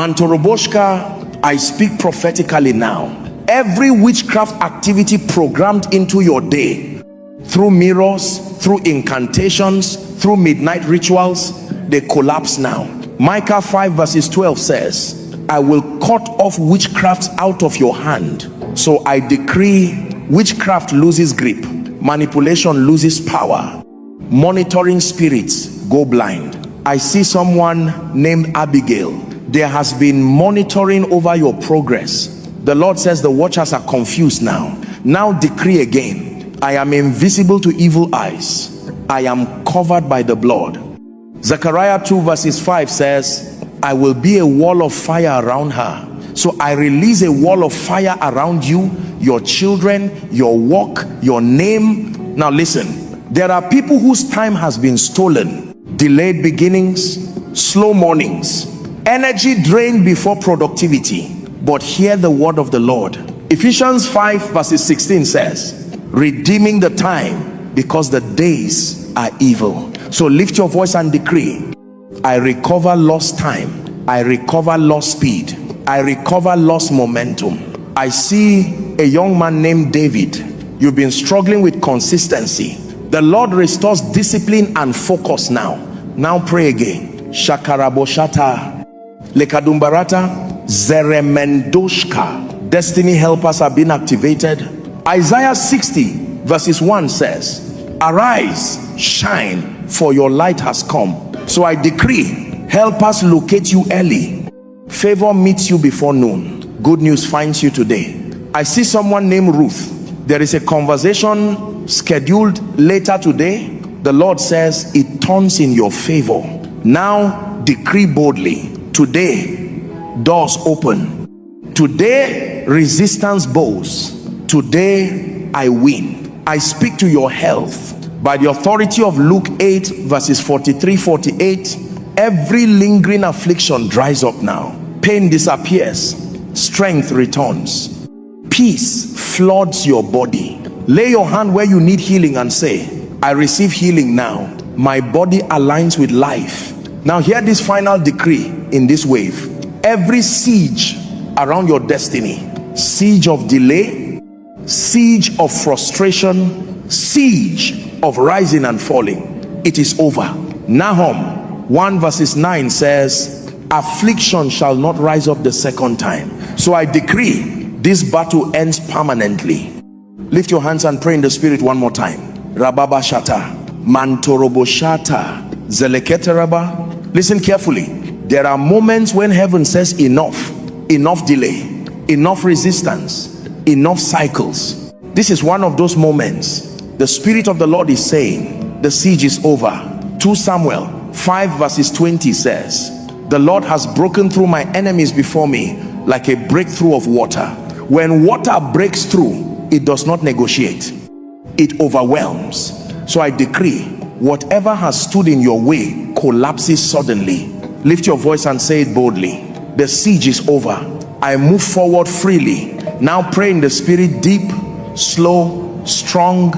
Mantoroboshka, I speak prophetically now. Every witchcraft activity programmed into your day, through mirrors, through incantations, through midnight rituals, they collapse now. Micah 5 verses 12 says, I will cut off witchcraft out of your hand. So I decree witchcraft loses grip, manipulation loses power, monitoring spirits go blind. I see someone named Abigail. There has been monitoring over your progress. The Lord says the watchers are confused now. Now decree again, I am invisible to evil eyes. I am covered by the blood. Zechariah 2 verses 5 says, I will be a wall of fire around her. So I release a wall of fire around you, your children, your work, your name. Now listen, there are people whose time has been stolen. Delayed beginnings, slow mornings, energy drained before productivity. But hear the word of the Lord. Ephesians 5 verses 16 says, redeeming the time because the days are evil. So lift your voice and decree, I recover lost time, I recover lost speed, I recover lost momentum. I see a young man named David. You've been struggling with consistency. The Lord restores discipline and focus now. Now pray again. Shakaraboshata lekadumbarata zeremendoshka. Destiny helpers have been activated. Isaiah 60 verses 1 says, arise, shine, for your light has come. So I decree, helpers locate you early. Favor meets you before noon. Good news finds you today. I see someone named Ruth. There is a conversation scheduled later today. The Lord says it turns in your favor. Now decree boldly, today doors open. Today resistance bows. Today I win. I speak to your health by the authority of Luke 8 verses 43-48. Every lingering affliction dries up now. Pain disappears, strength returns, peace floods your body. Lay your hand where you need healing and say, I receive healing now. My body aligns with life. Now hear this final decree in this wave. Every siege around your destiny, siege of delay, siege of frustration, siege of rising and falling, it is over. Nahum 1 verses 9 says, affliction shall not rise up the second time. So I decree this battle ends permanently. Lift your hands and pray in the spirit one more time. Rababa shata, mantorobo shata, zeleketeraba. Listen carefully. There are moments when heaven says enough, enough delay, enough resistance, enough cycles. This is one of those moments. The Spirit of the Lord is saying the siege is over. 2 Samuel 5 verses 20 says, the Lord has broken through my enemies before me like a breakthrough of water. When water breaks through, it does not negotiate, it overwhelms. So I decree, whatever has stood in your way collapses suddenly. Lift your voice and say it boldly. The siege is over. I move forward freely. Now pray in the spirit, deep, slow, strong.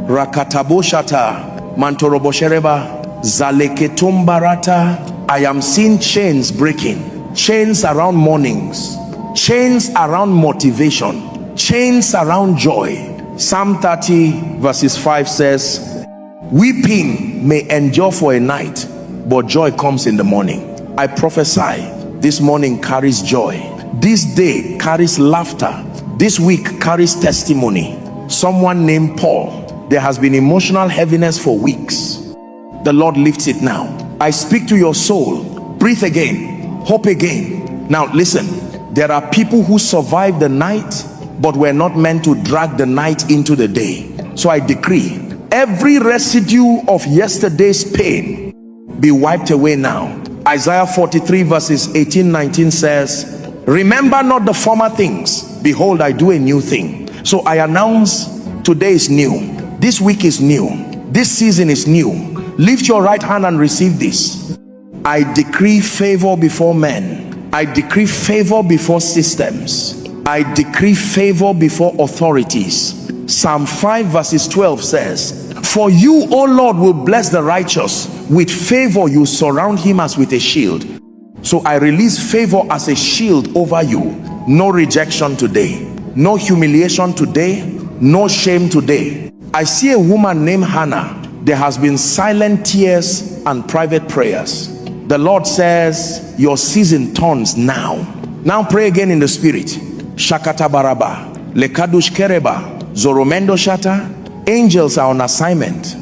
Rakataboshata, mantoroboshereba, zaleketumbarata. I am seeing chains breaking, chains around mornings, chains around motivation, chains around joy. Psalm 30 verses 5 says, weeping may endure for a night, but joy comes in the morning. I prophesy, this morning carries joy, this day carries laughter, this week carries testimony. Someone named Paul, there has been emotional heaviness for weeks. The Lord lifts it now. I speak to your soul. Breathe again, hope again. Now listen, there are people who survived the night but were not meant to drag the night into the day. So I decree, every residue of yesterday's pain be wiped away now. Isaiah 43 verses 18-19 says, remember not the former things, behold I do a new thing. So I announce, today is new, this week is new, this season is new. Lift your right hand and receive this. I decree favor before men. I decree favor before systems. I decree favor before authorities. Psalm 5 verses 12 says, for you, O Lord, will bless the righteous. With favor you surround him as with a shield. So I release favor as a shield over you. No rejection today, no humiliation today, no shame today. I see a woman named Hannah. There has been silent tears and private prayers. The Lord says your season turns now. Now pray again in the spirit. Shakata baraba, lekadush kereba, zoromendo shata. Angels are on assignment.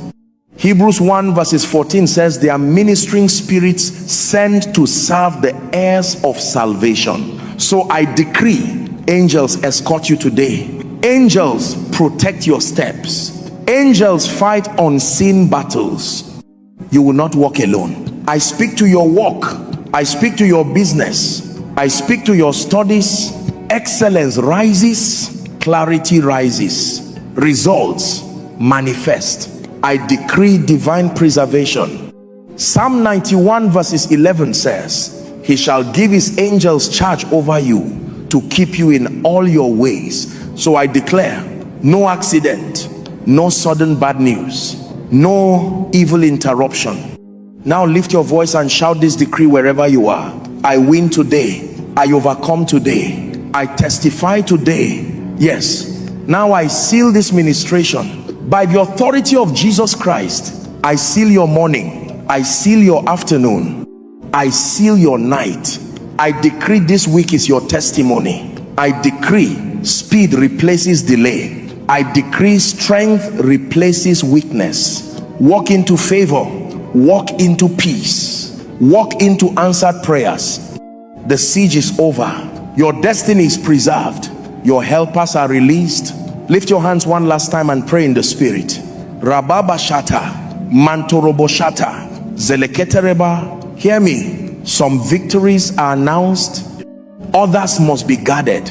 Hebrews 1 verses 14 says they are ministering spirits sent to serve the heirs of salvation. So I decree angels escort you today. Angels protect your steps. Angels fight unseen battles. You will not walk alone. I speak to your walk. I speak to your business. I speak to your studies. Excellence rises. Clarity rises. Results manifest. I decree divine preservation. Psalm 91 verses 11 says, he shall give his angels charge over you to keep you in all your ways. So I declare no accident, no sudden bad news, no evil interruption. Now lift your voice and shout this decree wherever you are. I win today. I overcome today. I testify today. Yes. Now I seal this ministration by the authority of Jesus Christ. I seal your morning. I seal your afternoon. I seal your night. I decree this week is your testimony. I decree speed replaces delay. I decree strength replaces weakness. Walk into favor. Walk into peace. Walk into answered prayers. The siege is over. Your destiny is preserved. Your helpers are released. Lift your hands one last time and pray in the spirit. Rababa shata, mantorobo shata, zeleketereba. Hear me. Some victories are announced. Others must be guarded.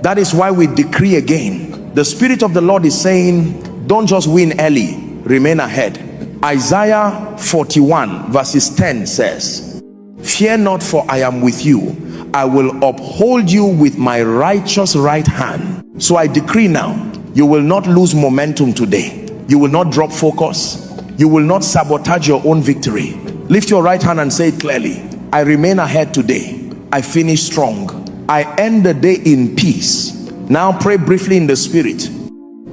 That is why we decree again. The Spirit of the Lord is saying, don't just win early, remain ahead. Isaiah 41 verses 10 says, fear not, for I am with you. I will uphold you with my righteous right hand. So I decree now, you will not lose momentum today. You will not drop focus. You will not sabotage your own victory. Lift your right hand and say it clearly. I remain ahead today. I finish strong. I end the day in peace. Now pray briefly in the spirit.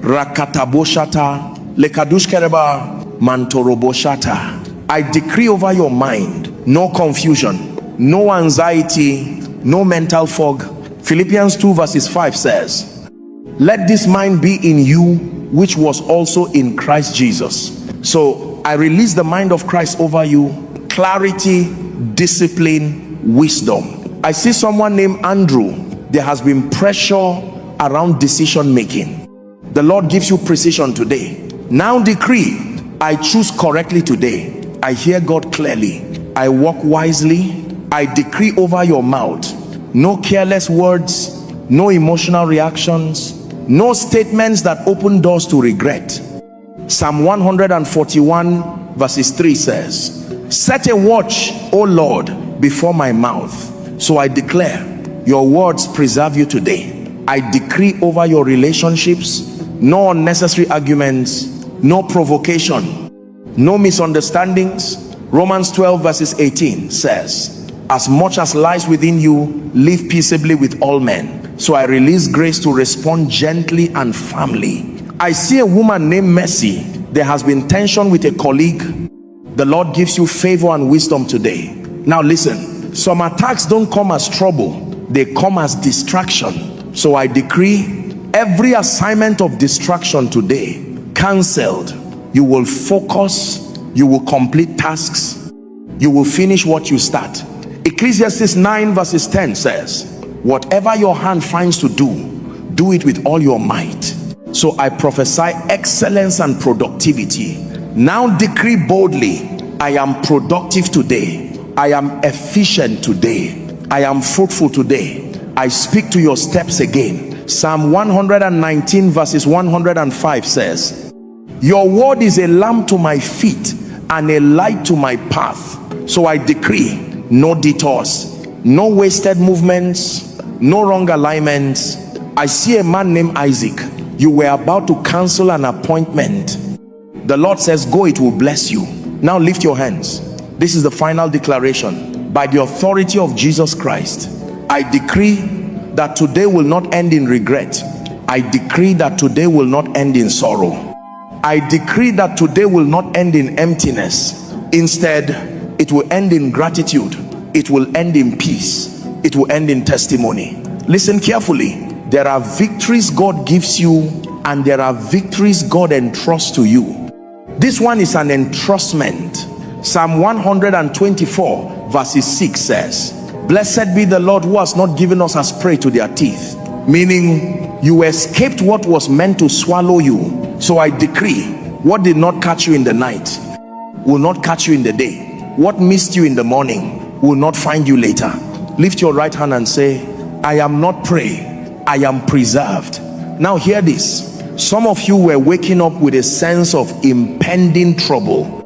Rakataboshata, lekadushkereba, mantoroboshata. I decree over your mind, no confusion, no anxiety, no mental fog. Philippians 2 verses 5 says, let this mind be in you, which was also in Christ Jesus. So I release the mind of Christ over you. Clarity, discipline, wisdom. I see someone named Andrew. There has been pressure around decision making. The Lord gives you precision today. Now decree, I choose correctly today. I hear God clearly. I walk wisely. I decree over your mouth, no careless words, no emotional reactions, no statements that open doors to regret. Psalm 141 verses 3 says, set a watch, O Lord, before my mouth. So I declare, your words preserve you today. I decree over your relationships, no unnecessary arguments, no provocation, no misunderstandings. Romans 12 verses 18 says, as much as lies within you, live peaceably with all men. So I release grace to respond gently and firmly. I see a woman named Mercy. There has been tension with a colleague. The Lord gives you favor and wisdom today. Now listen, some attacks don't come as trouble, they come as distraction. So I decree every assignment of distraction today cancelled. You will focus, you will complete tasks, you will finish what you start. Ecclesiastes 9 verses 10 says, whatever your hand finds to do, do it with all your might. So I prophesy excellence and productivity. Now decree boldly, I am productive today. I am efficient today. I am fruitful today. I speak to your steps again. Psalm 119 verses 105 says, your word is a lamp to my feet and a light to my path. So I decree no detours, no wasted movements, no wrong alignments. I see a man named Isaac. You were about to cancel an appointment. The Lord says, go, it will bless you. Now lift your hands. This is the final declaration. by the authority of Jesus Christ, I decree that today will not end in regret. I decree that today will not end in sorrow. I decree that today will not end in emptiness. Instead, it will end in gratitude. It will end in peace. It will end in testimony. Listen carefully. There are victories God gives you, and there are victories God entrusts to you. This one is an entrustment. Psalm 124 verses 6 says, "Blessed be the Lord who has not given us as prey to their teeth." Meaning, you escaped what was meant to swallow you. So I decree, what did not catch you in the night will not catch you in the day. What missed you in the morning will not find you later. Lift your right hand and say, I am not prey, I am preserved. Now hear this. Some of you were waking up with a sense of impending trouble,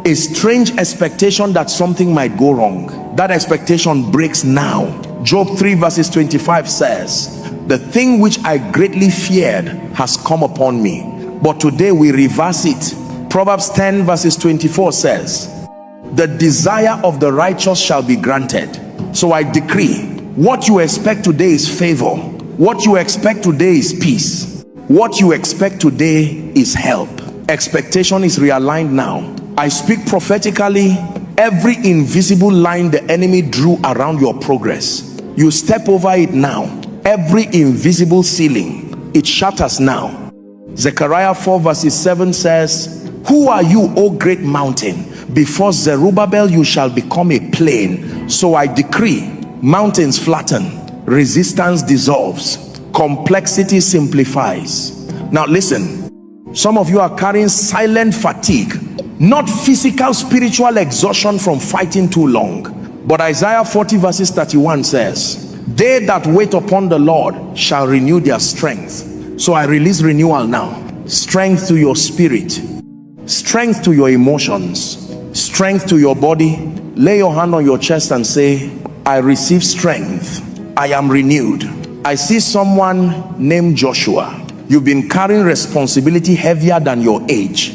a strange expectation that something might go wrong. That expectation breaks now. Job 3 verses 25 says, "The thing which I greatly feared has come upon me." But today we reverse it. Proverbs 10 verses 24 says, "The desire of the righteous shall be granted." So I decree, what you expect today is favor. What you expect today is peace. What you expect today is help. Expectation is realigned now. I speak prophetically. Every invisible line the enemy drew around your progress, you step over it now. Every invisible ceiling, it shatters now. Zechariah 4 verses 7 says, "Who are you, O great mountain? Before Zerubbabel you shall become a plain." So I decree, mountains flatten, resistance dissolves, complexity simplifies. Now listen, some of you are carrying silent fatigue, not physical, spiritual exhaustion from fighting too long. But Isaiah 40 verses 31 says, "They that wait upon the Lord shall renew their strength." So I release renewal now. Strength to your spirit, strength to your emotions, strength to your body. Lay your hand on your chest and say, I receive strength. I am renewed. I see someone named Joshua. You've been carrying responsibility heavier than your age.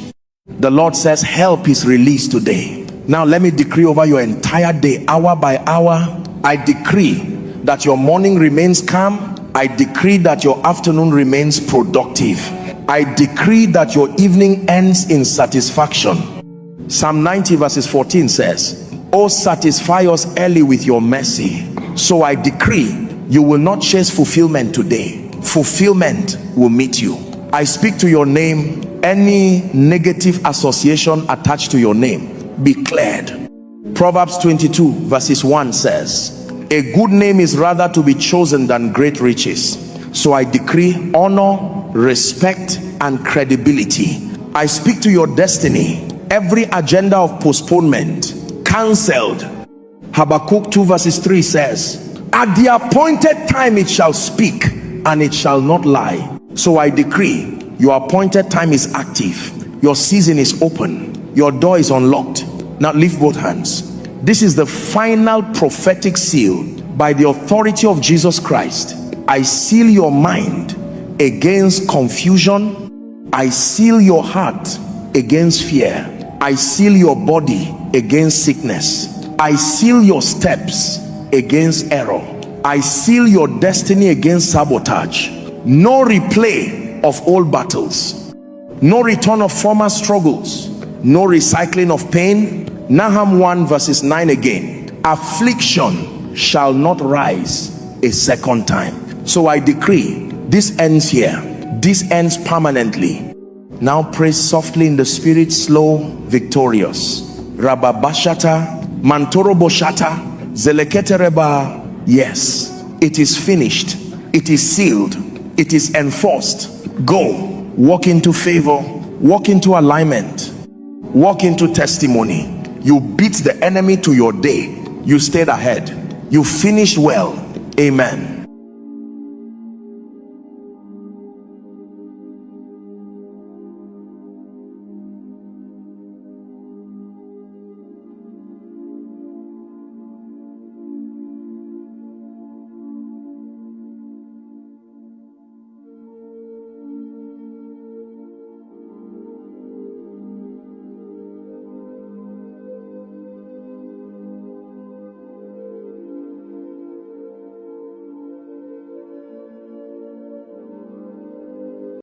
The Lord says help is released today. Now let me decree over your entire day, hour by hour. I decree that your morning remains calm. I decree that your afternoon remains productive. I decree that your evening ends in satisfaction. Psalm 90 verses 14 says, "Oh, satisfy us early with your mercy." So I decree you will not chase fulfillment today. Fulfillment will meet you. I speak to your name. Any negative association attached to your name be cleared. Proverbs 22 verses 1 says, "A good name is rather to be chosen than great riches." So I decree honor, respect, and credibility. I speak to your destiny. Every agenda of postponement cancelled. Habakkuk 2 verses 3 says, "At the appointed time it shall speak, and it shall not lie." So I decree your appointed time is active. Your season is open. Your door is unlocked. Now lift both hands. This is the final prophetic seal. By the authority of Jesus Christ, I seal your mind against confusion. I seal your heart against fear. I seal your body against sickness. I seal your steps against error. I seal your destiny against sabotage. No replay of old battles. No return of former struggles. No recycling of pain. Nahum 1 verses 9 again. Affliction shall not rise a second time. So I decree this ends here. This ends permanently. Now praise softly in the spirit, slow, victorious. Rababashata, Mantoroboshata, Zeleketereba. Yes, it is finished. It is sealed. It is enforced. Go, walk into favor, walk into alignment, walk into testimony. You beat the enemy to your day. You stayed ahead. You finished well. Amen.